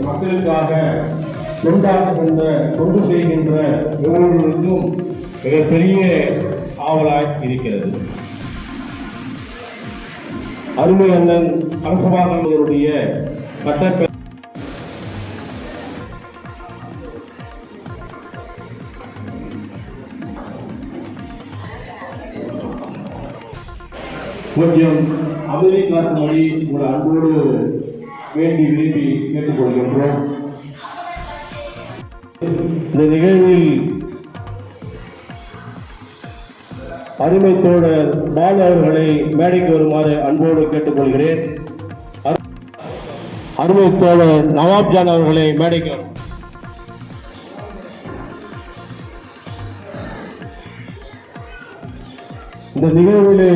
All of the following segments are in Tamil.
மக்களுக்காக தொண்டு செய்கின்ற ஒவ்வொருவருக்கும் மிகப்பெரிய ஆவலாய் இருக்கிறது. அருமை அண்ணன் அரசபாகனுடைய கட்டப்ப கொஞ்சம் அமைதி காக்கும்படி ஒரு அன்போடு வேண்டி விரும்பி கேட்டுக்கொள்கின்றோம். இந்த நிகழ்வில் அருமை தோழர் பாலு அவர்களை மேடைக்கு வருமாறு அன்போடு கேட்டுக்கொள்கிறேன். அருமை தோழர் நவாப்ஜான் அவர்களை மேடைக்கு இந்த நிகழ்விலே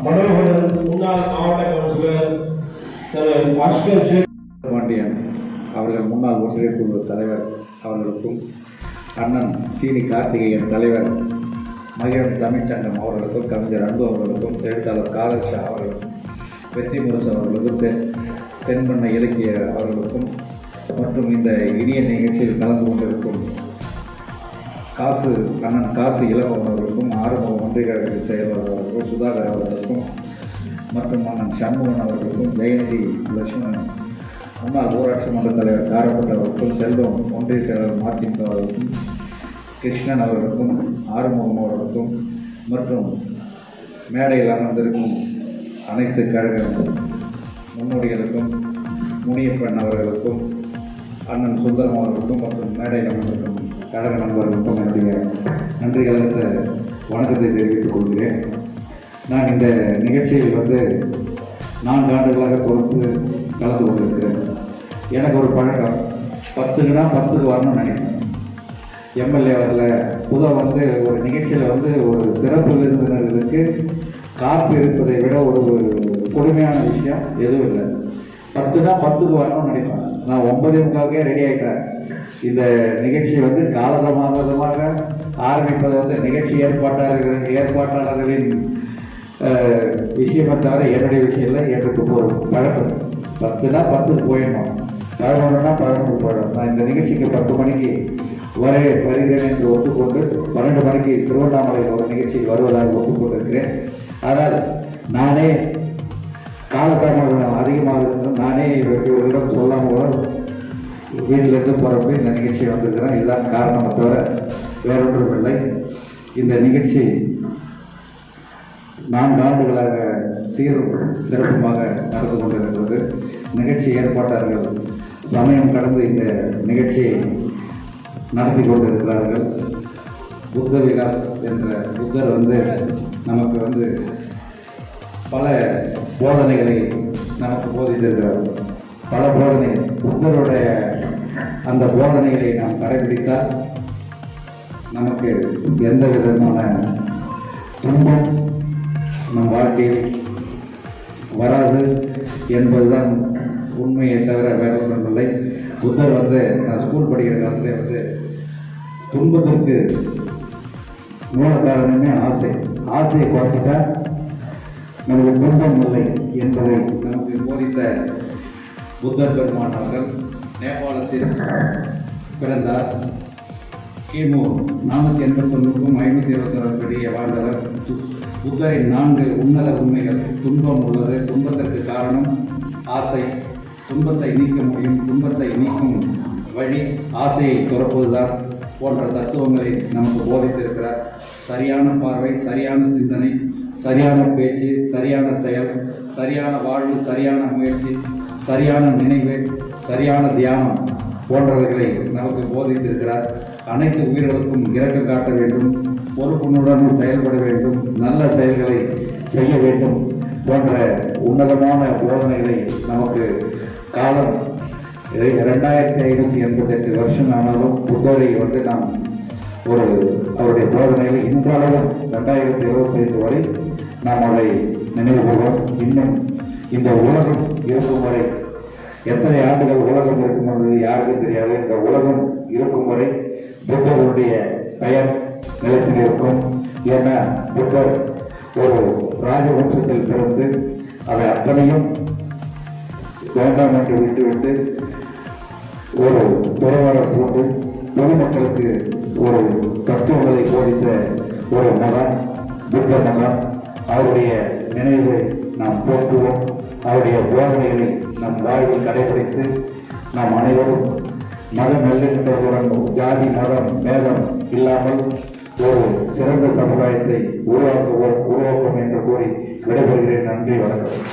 மனோகரன் முன்னாள் மாவட்ட கவுன்சிலர் திரு பாஸ்கர் பாண்டியன் அவர்கள் முன்னாள் ஒன்றிய குழு தலைவர் அவர்களுக்கும், அண்ணன் சீனி கார்த்திகேயன் தலைவர் மகிழன் தமிழ்ச்சங்கம் அவர்களுக்கும், கவிஞர் அன்பு அவர்களுக்கும், எழுத்தாளர் காதர் ஷா அவர்களுக்கும், வெற்றி முரசு அவர்களுக்கும், தென்பண்ண இலக்கிய அவர்களுக்கும் மற்றும் இந்த இனிய நிகழ்ச்சியில் கலந்து கொண்டிருக்கும் அண்ணன் காசு இளவன் அவர்களுக்கும், ஆறுமுக ஒன்றிய கழக செயலாளர் அவர்களுக்கும், சுதாகர் அவர்களுக்கும் மற்றும் அண்ணன் சண்முகன் அவர்களுக்கும், ஜெயந்தி லட்சுமணன் முன்னாள் ஊராட்சி மன்ற தலைவர் காரப்பட்ட அவர்களுக்கும், செல்வம் ஒன்றிய செயலாளர் மார்த்தின் அவர்களுக்கும், கிருஷ்ணன் அவர்களுக்கும், ஆறுமுகம் அவர்களுக்கும் மற்றும் மேடையில் அமர்ந்திருக்கும் அனைத்து கழக முன்னோடிகளுக்கும், முனியப்பன் அவர்களுக்கும், அண்ணன் சுந்தரம் அவர்களுக்கும் மற்றும் மேடையில் அமர்ந்திருக்கும் கழக நண்பர்களுக்கும் என்னுடைய நன்றி கலந்த வணக்கத்தை தெரிவித்துக் கொள்கிறேன். நான் இந்த நிகழ்ச்சியில் 4 ஆண்டுகளாக தொடர்ந்து கலந்து கொண்டிருக்கிறேன். எனக்கு ஒரு பழக்கம், 10க்குனா 10க்கு வரணும்னு நினைக்கிறேன். எம்எல்ஏ அதில் பொதுவாக ஒரு நிகழ்ச்சியில் ஒரு சிறப்பு விருந்தினர்களுக்கு காப்பு இருப்பதை விட ஒரு கொடுமையான விஷயம் எதுவும் இல்லை. 10னா 10க்கு வரணும்னு நினைப்பேன். நான் 9:15 ரெடி ஆகிட்டேன். இந்த நிகழ்ச்சி காலதாமதமாக ஆரம்பிப்பது நிகழ்ச்சி ஏற்பாட்டாளர்களின் விஷயத்தை தவிர என்னுடைய விஷயம் இல்லை. எனக்கு ஒரு பழக்கம், 10னா 10க்கு போயிடணும், 11னா 11க்கு போயிடணும். நான் இந்த நிகழ்ச்சிக்கு 10 மணிக்கு வருகிறேன் என்று ஒத்துக்கொண்டு 12 மணிக்கு திருவண்ணாமலையில் ஒரு நிகழ்ச்சிக்கு வருவதாக ஒத்துக்கொண்டிருக்கிறேன். ஆனால் நானே காலதாமதம் அதிகமாக இருந்தாலும் நானே இவர்களிடம் சொல்லாமல் வீட்டிலிருந்து போகிறப்ப இந்த நிகழ்ச்சியை வந்திருக்கிறேன். இதுதான் காரணத்தை தவிர வேறொன்றும் இல்லை. இந்த நிகழ்ச்சி 4 ஆண்டுகளாக சிறப்புமாக நடந்து கொண்டிருக்கிறது. நிகழ்ச்சி ஏற்பாட்டாளர்கள் சமயம் கடந்து இந்த நிகழ்ச்சியை நடத்தி கொண்டிருக்கிறார்கள். புத்த விகாஸ் என்ற புத்தர் நமக்கு பல போதனைகளை நமக்கு போதித்திருக்கிறார். பல போதனை புத்தருடைய அந்த போதனைகளை நாம் கடைபிடித்தால் நமக்கு எந்த விதமான துன்பம் நம் வாழ்க்கையில் வராது என்பதுதான் உண்மையை தவிர வேற ஒன்றுமில்லை. புத்தர் நான் ஸ்கூல் படிக்கிற காலத்திலே துன்பத்திற்கு மூல காரணமே ஆசையை குறைச்சிட்டா நமக்கு துன்பம் இல்லை என்பதை நமக்கு போதித்த புத்தர் பெருமான் அவர்கள் நேபாளத்தில் பிறந்தார். கிமு 489க்கும் 521 படியே வாழ்ந்தவர். புத்தரின் 4 உன்னத உண்மைகள்: துன்பம் உள்ளது, துன்பத்திற்கு காரணம் ஆசை, துன்பத்தை நீக்க முடியும், துன்பத்தை நீக்கும் வழி ஆசையை துறப்பதுதான் போன்ற தத்துவங்களை நமக்கு போதித்திருக்கிறார். சரியான பார்வை, சரியான சிந்தனை, சரியான பேச்சு, சரியான செயல், சரியான வாழ்வு, சரியான முயற்சி, சரியான நினைவு, சரியான தியானம் போன்றவைகளை நமக்கு போதித்திருக்கிறார். அனைத்து உயிர்களுக்கும் இரக்கம் காட்ட வேண்டும், பொறுப்புணர்வுடன் செயல்பட வேண்டும், நல்ல செயல்களை செய்ய வேண்டும் போன்ற உன்னதமான போதனைகளை நமக்கு காலம் 2588 வருஷம் ஆனாலும் புத்தரை நாம் அவருடைய போதனைகளை இன்றளவும் 2025 வரை நாம் அதை நினைவு கூறுவோம். இன்னும் இந்த உலகம் இருக்கும் வரை, எத்தனை ஆண்டுகள் உலகம் இருக்கும் என்பது யாருக்கும் தெரியாது. இந்த உலகம் இருக்கும் வரை புத்தருடைய பெயர் நிலைத்து இருக்கும். ஏன்னா புத்தர் ஒரு ராஜவம்சத்தில் பிறந்து அதை அத்தனையும் வேண்டாம் என்று விட்டுவிட்டு ஒரு துறவரம் போட்டு பொதுமக்களுக்கு ஒரு தத்துவங்களை போதித்த ஒரு மகன், புத்த மகன். அவருடைய நினைவை நாம் போற்றுவோம். அவருடைய போதனைகளை நம் வாழ்வில் கடைபிடித்து நாம் அனைவரும் மத நல்லிணக்கத்துடன் ஜாதி மதம் பேதம் இல்லாமல் ஒரு சிறந்த சமுதாயத்தை உருவாக்கும் என்று கூறி விடைபெறுகிறேன். நன்றி, வணக்கம்.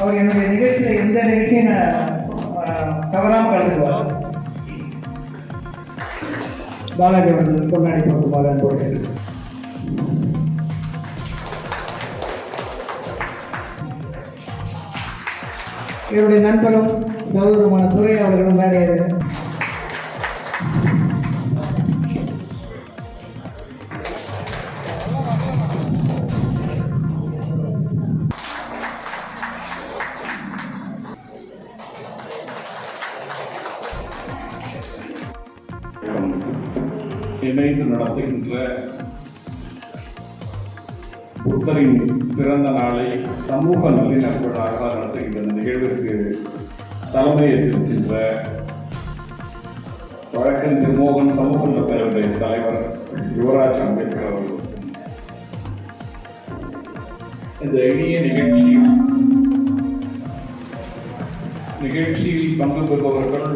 அவர் என்னுடைய நிகழ்ச்சியில் எந்த நிகழ்ச்சியும் தவறாமல் கலந்துக்குவார். பாலாஜி அவர்கள் கொண்டாடி போட்டு பாலாஜி போட்டு இவருடைய நண்பரும் சகோதரமான துறை அவர்களும் மேடையாரு. இணைந்து நடத்துகின்ற புத்தரின் பிறந்த நாளை சமூக நல்லிணக்கமாக நடத்துகின்ற நிகழ்விற்கு தலைமையேற்றிருக்கின்ற வழக்கறிஞர் மோகன் சமூக நலத்துறை தலைவர் யுவராஜ் அம்பேத்கர் அவர்கள் இந்த எளிய நிகழ்ச்சியில் பங்கு பெறுபவர்கள்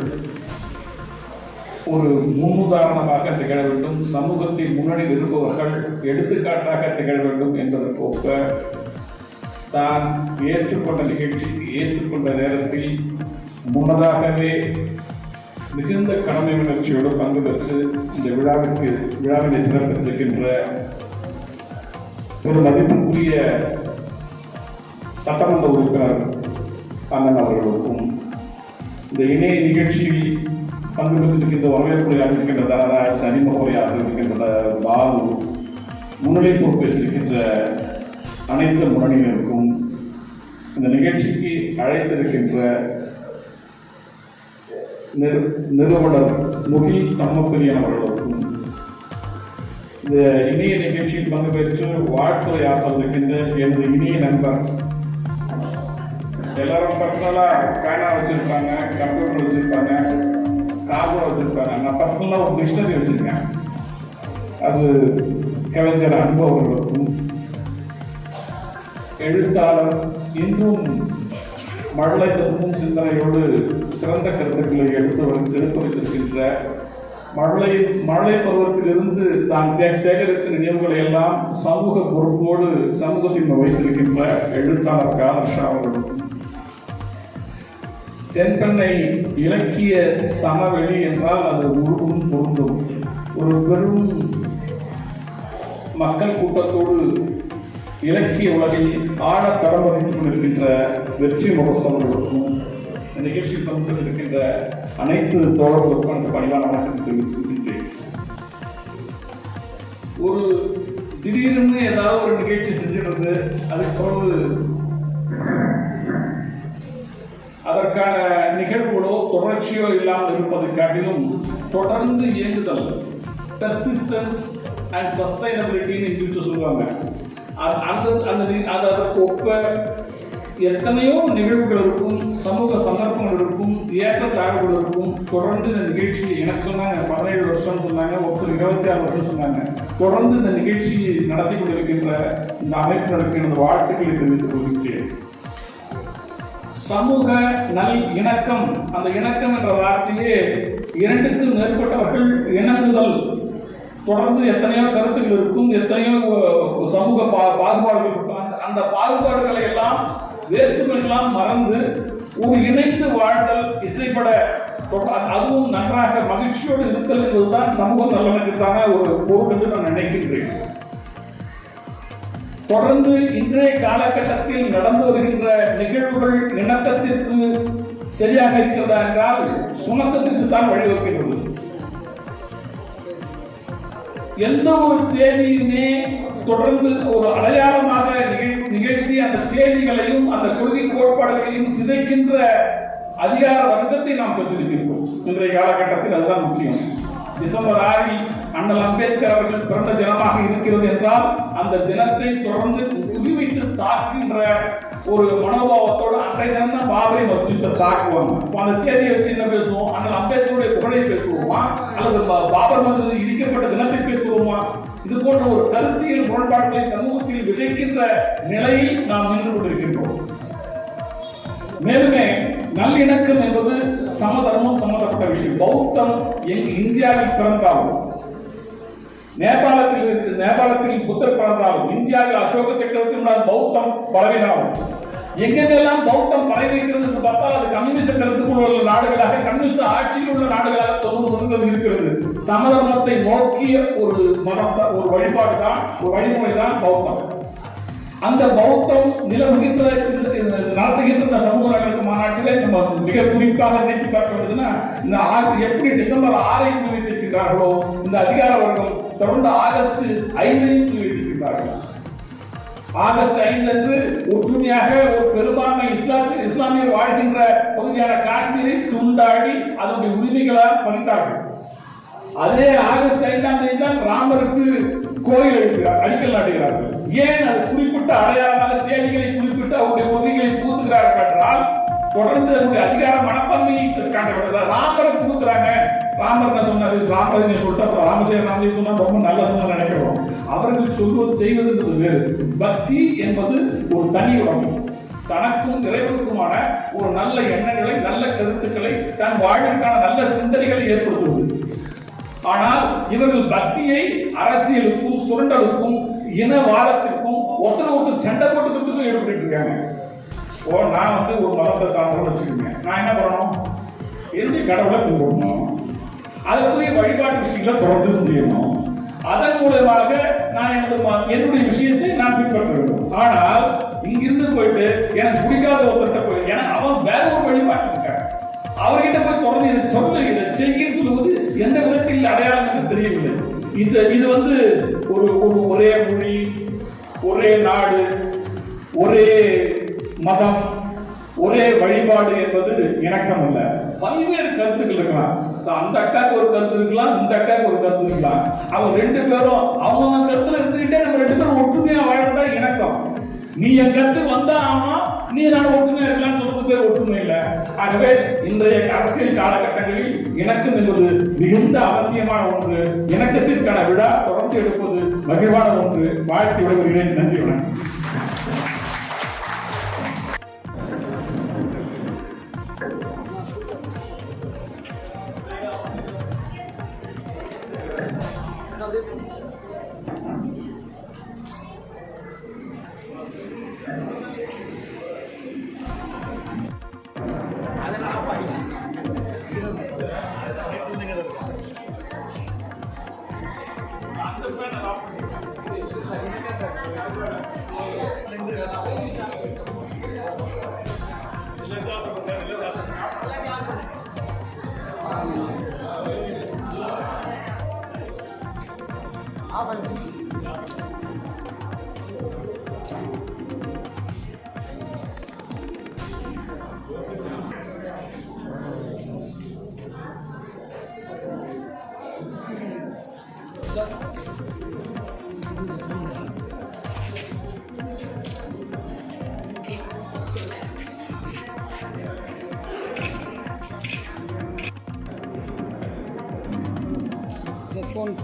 ஒரு முன்னுதாரணமாக திகழ வேண்டும், சமூகத்தில் முன்னணி இருப்பவர்கள் எடுத்துக்காட்டாக திகழ வேண்டும் என்பதற்கொப்ப தான் ஏற்றுக்கொண்ட நேரத்தில் முன்னதாகவே மிகுந்த கடமை உணர்ச்சியோடு பங்கு பெற்று இந்த விழாவினை சிறப்பித்திருக்கின்ற ஒரு மதிப்புக்குரிய சட்டமன்ற உறுப்பினர் அண்ணன் அவர்களுக்கும் இந்த இணைய நிகழ்ச்சியில் பங்கு பெற்றிருக்கின்ற வரவேற்புரையாக இருக்கின்ற தனராஜ், அறிமுகவையாக இருக்கின்ற பாலு, முன்னிலை பொறுப்பேற்றிருக்கின்ற அனைத்து முன்னணியினருக்கும் இந்த நிகழ்ச்சிக்கு அழைத்திருக்கின்ற நிறுவனர் முகில் தம்மப்பிரியன் அவர்களுக்கும் இந்த இணைய நிகழ்ச்சியில் பங்கு பெற்று வாழ்த்துரையாற்ற இருக்கின்ற எனது இணைய நண்பர், எல்லாரும் பர்சனலா பேனா வச்சிருப்பாங்க, கம்ப்யூட்டர் வச்சிருப்பாங்க, காபூர் வச்சிருப்பாங்க. நான் பர்சனலா ஒரு டிக்ஷனரி வச்சிருக்கேன். அது கவிஞர் அன்பு அவர்களுக்கும், எழுத்தாளர் இன்றும் மழலை தத்துவம் சிந்தனையோடு சிறந்த கருத்துக்களை எடுத்து வைத்திருக்கின்ற மழலை பருவத்திலிருந்து தான் சேகரித்த நினைவுகளை எல்லாம் சமூக பொறுப்போடு சமூகத்தின் வைத்திருக்கின்ற எழுத்தாளர் காதர்ஷா அவர்களுக்கும், தென்பெண்ணை இலக்கிய சமவெளி என்றால் அது முழுவதும் பொருந்தும். ஒரு பெரும் மக்கள் கூட்டத்தோடு இலக்கிய உலகில் ஆழ தரம் வைத்துக் கொண்டிருக்கின்ற வெற்றி முரசவர்களுக்கும், நிகழ்ச்சியில் பங்கு இருக்கின்ற அனைத்து தோழர்களுக்கும் அந்த பணிவான வணக்கத்தை தெரிவித்திருக்கின்றேன். ஒரு திடீர்னு ஏதாவது ஒரு நிகழ்ச்சி செஞ்சிடுறது, அதுக்கு பிறகு அதற்கான நிகழ்வுகளோ தொடர்ச்சியோ இல்லாமல் இருப்பதை காட்டிலும் தொடர்ந்து இயங்குதல், பெர்சிஸ்டன்ஸ் அண்ட் சஸ்டைனபிலிட்டின்னு இங்கிலீஷ் சொல்லுவாங்க. அதற்கு ஒப்ப எத்தனையோ நிகழ்வுகள் இருக்கும், சமூக சந்தர்ப்பங்கள் இருக்கும், ஏற்றத்தாழ்வுகள் இருக்கும். தொடர்ந்து இந்த நிகழ்ச்சி எனக்கு சொன்னாங்க 17 வருஷம் சொன்னாங்க, ஒருத்தர் 26 வருஷம் சொன்னாங்க. தொடர்ந்து இந்த நிகழ்ச்சியை நடத்தி கொண்டிருக்கின்ற இந்த அமைப்பினருக்கு எனது வாழ்த்துக்களை தெரிவித்துக் கொள்கிறேன். சமூக நல் இணக்கம், அந்த இணக்கம் என்ற வார்த்தையே 2க்கு மேற்பட்டவர்கள் இணங்குதல். தொடர்ந்து எத்தனையோ கருத்துக்கள் இருக்கும், எத்தனையோ சமூக பாகுபாடுகள் இருக்கும். அந்த பாகுபாடுகளை எல்லாம் வேற்றுமையெல்லாம் மறந்து ஒரு இணைந்து வாழ்தல், இசைப்பட, அதுவும் நன்றாக மகிழ்ச்சியோடு இருத்தல் என்பதுதான் சமூக நலனுக்கான ஒரு பொருள் என்று நான் நினைக்கின்றேன். தொடர்ந்து இன்றைய காலகட்டத்தில் நடந்து வருகின்ற நிகழ்வுகள் இணக்கத்திற்கு சரியாக இருக்கிறதா என்றால் சுணக்கத்திற்கு தான் வழிவகுக்கின்றது. எந்த ஒரு தேதியுமே தொடர்ந்து ஒரு அடையாளமாக நிகழ்த்தி அந்த தேதிகளையும் அந்த கொள்கை கோட்பாடுகளையும் சிதைக்கின்ற அதிகார வர்க்கத்தை நாம் பெற்றிருக்கின்றோம். இன்றைய காலகட்டத்தில் அதுதான் முக்கியம். டிசம்பர் 6 அண்ணல் அம்பேத்கர் அவர்கள் பிறந்த தினமாக இருக்கிறது என்றால் அந்த தினத்தை தொடர்ந்து குறிவைத்து தாக்குகின்ற ஒரு மனோபாவத்தோடு அன்றைய தினம் தான் பாபரி மஸ்ஜித்தை தாக்குவாங்க. அந்த தேதியை வச்சு என்ன பேசுவோம்? அண்ணல் அம்பேத்கருடைய புகழை பேசுவோமா அல்லது பாபர் மஸ்ஜித் இடிக்கப்பட்ட தினத்தை பேசுவோமா? இது போன்ற ஒரு கருத்தியல் முரண்பாடுகளை சமூகத்தில் விதைக்கின்ற நிலையில் நாம் நின்று கொண்டிருக்கின்றோம். மேலுமே நல்லிணக்கம் என்பது சமதர்மம் சம்பந்தப்பட்ட விஷயம். பௌத்தம் இந்தியாவில் பிறந்தாலும், நேபாளத்தில் புத்தர் பிறந்தாலும், இந்தியாவில் அசோக சக்கரவர்த்தி பௌத்தம் பரவினாலும், எங்கெல்லாம் பௌத்தம் பரவி இருக்கிறது என்று பார்த்தால் அது கம்யூனிஸ்ட் கருத்துக்குள் உள்ள நாடுகளாக, கம்யூனிஸ்ட் ஆட்சியில் உள்ள நாடுகளாக 90% இருக்கிறது. சமதர்மத்தை நோக்கிய ஒரு மதம், ஒரு வழிபாடு தான், ஒரு வழிமுறை தான் பௌத்தம். அந்த பௌத்தம் நிலவுகின்ற நடத்துகின்ற சமூக நலனுக்கு மாநாட்டிலே நம்ம மிக குறிப்பாக நினைத்து பார்க்க வேண்டியதுன்னா, இந்த எப்படி டிசம்பர் 6 குறிவைத்திருக்கிறார்களோ இந்த அதிகார வர்க்கம் தொடர்ந்து ஆகஸ்ட் 5 குறிவைத்திருக்கிறார்கள். ஆகஸ்ட் 5 அன்று ஒற்றுமையாக ஒரு பெரும்பான்மை இஸ்லாமியர் வாழ்கின்ற பகுதியான காஷ்மீரை துண்டாடி அதனுடைய உரிமைகளால் பறித்தார்கள். அதே ஆகஸ்ட் 5ஆம் தேதி தான் ராமருக்கு கோயில் எழுப்புகிறார், அடிக்கல் நாட்டுகிறார்கள். ஏன் அது குறிப்பிட்ட அடையாளமாக தேதிகளை குறிப்பிட்டு அவருடைய கொள்கைகளை பூத்துகிறார்கள் என்றால் தொடர்ந்து அதனுடைய அதிகார மனப்பான்மையை காட்டுகிறார். ராமரை பூத்துறாங்க. ராமர் என்ன சொன்னாரு? ராமரை சொல்லிட்டு ராமதேவ சொன்னா ரொம்ப நல்லதுன்னு நினைக்கிறோம். அவர்கள் சொல்வது செய்வது வேறு. பக்தி என்பது ஒரு தனி உடம்பு. தனக்கும் இறைவனுக்குமான ஒரு நல்ல எண்ணங்களை, நல்ல கருத்துக்களை, தன் வாழ்விற்கான நல்ல சிந்தனைகளை ஏற்படுத்துவது. ஆனால் இவர்கள் பக்தியை அரசியலுக்கும், சுரண்டலுக்கும், இனவாதத்திற்கும், ஒருத்தர் சண்டை போட்டுக்கிறதுக்கும் ஈடுபட்டு இருக்காங்க. நான் ஒரு மதத்தை சார்ந்தவன் வச்சுக்கோங்க, நான் என்ன பண்ணணும்? என்னுடைய கடவுளை கும்பிடணும், அதற்குரிய வழிபாட்டு விஷயங்களை தொடர்ந்து செய்யணும். அதன் மூலமாக நான் என்னுடைய விஷயத்தை நான் பின்பற்ற வேண்டும். ஆனால் இங்கிருந்து போயிட்டு எனக்கு பிடிக்காத ஒருத்தர்கிட்ட போய், ஏன்னா அவன் வேற ஒரு வழிபாட்டு இருக்கான், அவர்கிட்ட போய் தொடர்ந்து இதை சொல்லு, இதை செய்யன்னு சொல்லுவது எந்த விதத்தில் அடையாளம் தெரியவில்லை. இது ஒரே மொழி, ஒரே நாடு, ஒரே மதம், ஒரே வழிபாடு என்பது இணக்கம் அல்ல. பல்வேறு கருத்துக்கள் இருக்கலாம். அந்த அக்காவுக்கு ஒரு கருத்து இருக்கலாம், இந்த அக்காவுக்கு ஒரு கருத்து இருக்கலாம். அவங்க ரெண்டு பேரும் அவங்க கருத்துல இருந்துகிட்டே நம்ம ரெண்டு பேரும் ஒற்றுமையா வாழ்றதா இணக்கம். நீ என் கருத்து வந்தா ஆமா, நீ நான் ஒற்றுமையா இருக்கலாம்னு சொல்றது பேர் ஒற்றுமை இல்லை. ஆகவே இன்றைய அரசியல் காலகட்டங்களில் இணக்கம் என்பது மிகுந்த அவசியமான ஒன்று. இணக்கத்திற்கான விழா தொடர்ந்து எடுப்பது மகிழ்வான ஒன்று. வாழ்த்து விடுகிறேன். நன்றி, வணக்கம். Phone.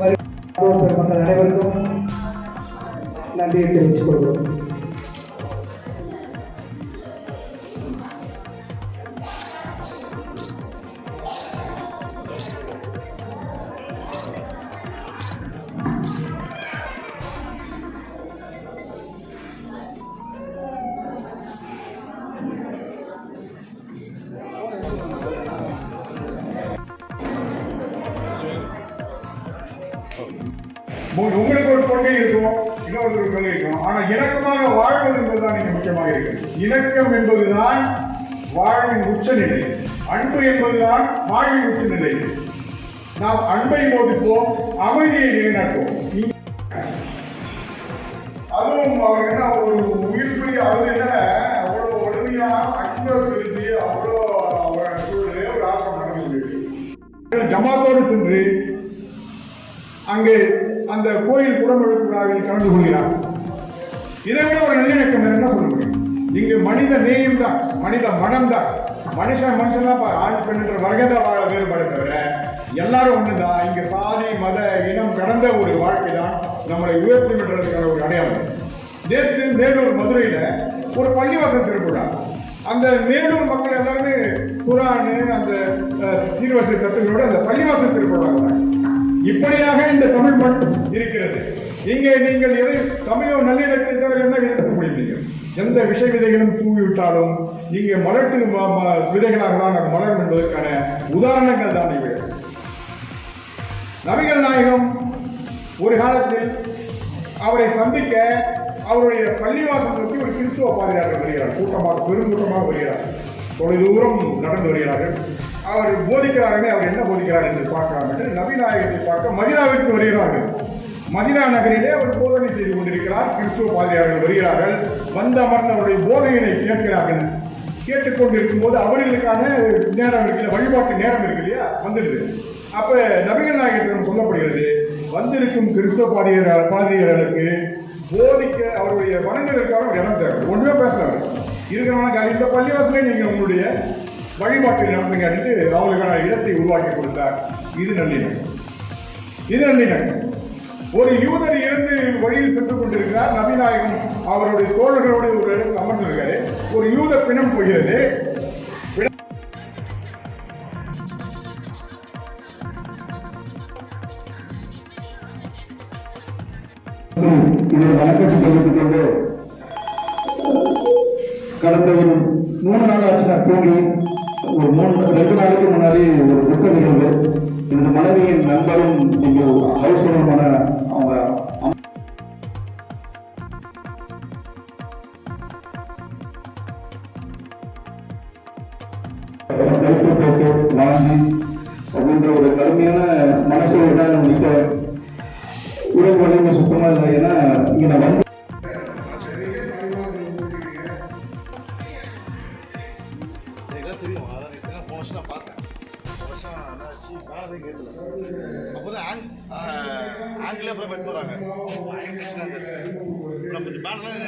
மக்கள் அனைவருக்கும் நன்றியை தெரிவித்துக் கொள்கிறோம். உங்களுக்கு ஒரு கொள்கை இருக்கும், இன்னொரு கொள்கை இருக்கும். ஆனா இணக்கமாக வாழ்வது என்பதுதான் இங்க முக்கியமாக இருக்கிறது. இணக்கம் என்பதுதான் வாழ்வின் உச்சநிலை, அன்பு என்பதுதான் வாழ்வின் உச்சநிலை. நாம் அன்பை போதிப்போம், அமைதியை நிலைநாட்டுவோம். அதுவும் அவர் என்ன ஒரு உயிர்ப்புரிய அது என்ன அவ்வளவு வலிமையா அன்பு இருந்து அவ்வளோ அவர் சூழலே ஒரு ஆசிரம் நடந்து ஜமாத்தோடு சென்று அங்கே அந்த கோயில் குடமுழுக்கு விழாவில் கலந்து கொள்கிறார். இதை விட ஒரு நல்லிணக்கம் என்ன சொல்ல முடியும்? இங்கு மனித நேயம் தான், மனித மனம் தான். மனுஷன் தான் ஆண் பெண் என்ற வர்க்கத வாழ வேறுபாடு தவிர எல்லாரும் ஒண்ணுதான். இங்க சாதி மத இனம் கடந்த ஒரு வாழ்க்கை தான் நம்மளை உயர்த்தி விடுறதுக்கான ஒரு அடையாளம். நேற்று மேலூர் மதுரையில ஒரு பள்ளிவாசல் திருவிழா. அந்த மேலூர் மக்கள் எல்லாருமே குரானு அந்த சீர்வரிசை தத்துவங்களோட அந்த பள்ளிவாசல் திருவிழா. இப்படியாக இந்த தமிழ் மண் இருக்கிறது. இங்கே நீங்கள் எதை தமிழோ நல்லிணத்தை தவிர என்ன எடுக்க முடியும்? எந்த விஷ விதைகளும் தூவிவிட்டாலும் இங்கே மலட்டு விதைகளாக தான் அது மலரும் என்பதற்கான உதாரணங்கள் தான் இவை. நபிகள் நாயகம் ஒரு காலத்தில் அவரை சந்திக்க அவருடைய பள்ளிவாசலுக்கு ஒரு கிறிஸ்துவ பாதிரியார்கள் வருகிறார். கூட்டமாக பெருங்கூட்டமாக வருகிறார். தொலைதூரம் நடந்து வருகிறார்கள். அவர் போதிக்கிறார்கள். அவர் என்ன போதிக்கிறார் என்று பார்க்கலாம் என்று நபிநாயகத்தை பார்க்க மதினாவிற்கு வருகிறார்கள். மதினா நகரிலே அவர் போதனை செய்து கொண்டிருக்கிறார். கிறிஸ்துவ பாதிரியார்கள் வருகிறார்கள். வந்த அமர்ந்த அவருடைய போதனையை கேட்கிறார்கள். கேட்டுக்கொண்டிருக்கும் போது அவர்களுக்கான நேரம் இருக்கு, வழிபாட்டு நேரம் இருக்கு இல்லையா, வந்துடுது. அப்ப நபிகள் நாயகத்திடம் சொல்லப்படுகிறது, வந்திருக்கும் கிறிஸ்துவ பாதிரியார்களுக்கு போதிக்க அவருடைய வணங்குவதற்காக ஒரு இடம் தேவை. ஒன்றுமே பேசுறாரு இருக்கிறவங்க இந்த பள்ளிவாசலே நீங்க உங்களுடைய வழிபாட்டில் நடந்துங்க அவங்களுக்கான இடத்தை உருவாக்கி கொடுத்தார். இது நல்லிணக்கம். இது நல்லிணக்கம். ஒரு யூதர் இருந்து வழியில் சென்று கொண்டிருக்கிறார். நபிநாயகம் அவருடைய தோழர்களோடு ஒரு இடத்தில் அமர்ந்திருக்காரு. ஒரு யூத பிணம் போகிறது. இதில் வணக்கத்தை தெரிவித்துக் கொண்டு கடந்த ஒரு 3 நாள் ஆச்சு நான் தூங்கி ஒரு 2 நாளைக்கு முன்னாடி ஒரு துக்க நிகழ்வு. எனது மனைவியின் நண்பரும் இங்கு ஹவுஸ் ஓனருமான அவங்க வாங்கி அப்படின்ற ஒரு கடுமையான மனசோடு தான் உங்கள்கிட்ட உடல் வலிமை சுத்தமா இல்லை. ஏன்னா இங்க நான் வந்து தெரியும். அதான் போன வருஷம் நான் பார்த்தேன். போன வருஷம் என்னாச்சு காலத்தை கேட்கல. அப்போதான் ஆங்கிலே அப்புறம் எடுத்து வராங்க. நம்ம பேனெல்லாம்